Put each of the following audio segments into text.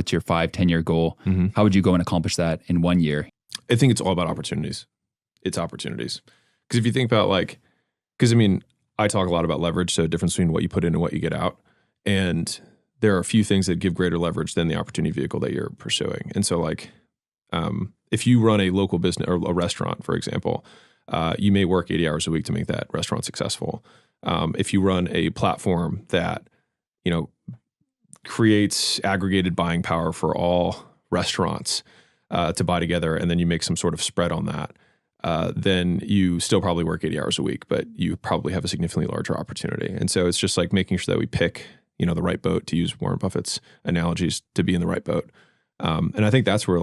what's your 5-10 year goal? How would you go and accomplish that in 1 year? I think it's all about opportunities. It's opportunities. Because if you think about because I mean, I talk a lot about leverage, so difference between what you put in and what you get out. And there are a few things that give greater leverage than the opportunity vehicle that you're pursuing. And so if you run a local business or a restaurant, for example, you may work 80 hours a week to make that restaurant successful. If you run a platform that, creates aggregated buying power for all restaurants to buy together, and then you make some sort of spread on that, then you still probably work 80 hours a week, but you probably have a significantly larger opportunity. And so it's just making sure that we pick, the right boat, to use Warren Buffett's analogies, to be in the right boat. And I think that's where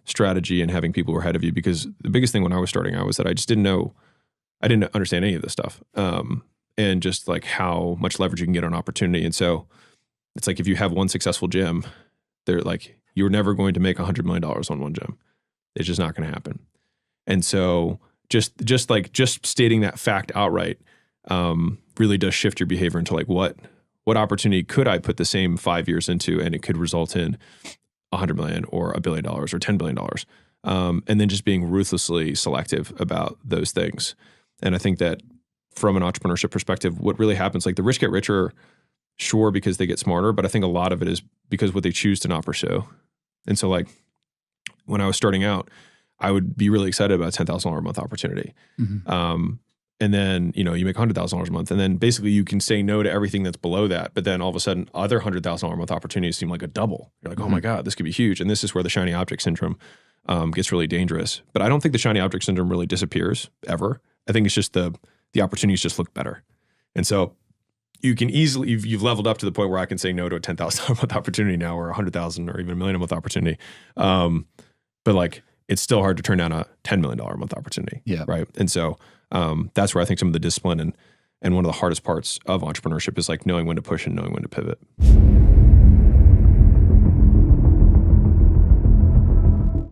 strategy and having people who are ahead of you, because the biggest thing when I was starting out was that I just didn't understand any of this stuff. And just how much leverage you can get on opportunity. And so it's if you have one successful gym, they're you're never going to make $100 million on one gym. It's just not going to happen. And so just stating that fact outright really does shift your behavior into what opportunity could I put the same 5 years into, and it could result in $100 million or $1 billion or $10 billion. And then just being ruthlessly selective about those things. And I think that from an entrepreneurship perspective, what really happens, the rich get richer, sure, because they get smarter, but I think a lot of it is because what they choose to not pursue. And so when I was starting out, I would be really excited about a $10,000 a month opportunity. And then, you make $100,000 a month, and then basically you can say no to everything that's below that. But then all of a sudden, other $100,000 a month opportunities seem like a double. You're oh my God, this could be huge. And this is where the shiny object syndrome gets really dangerous. But I don't think the shiny object syndrome really disappears ever. I think it's just the opportunities just look better. And so you can easily, you've leveled up to the point where I can say no to a $10,000 a month opportunity now, or $100,000 or even $1 million a month opportunity. But it's still hard to turn down a $10 million a month opportunity. Yeah. Right. And so that's where I think some of the discipline and one of the hardest parts of entrepreneurship is knowing when to push and knowing when to pivot.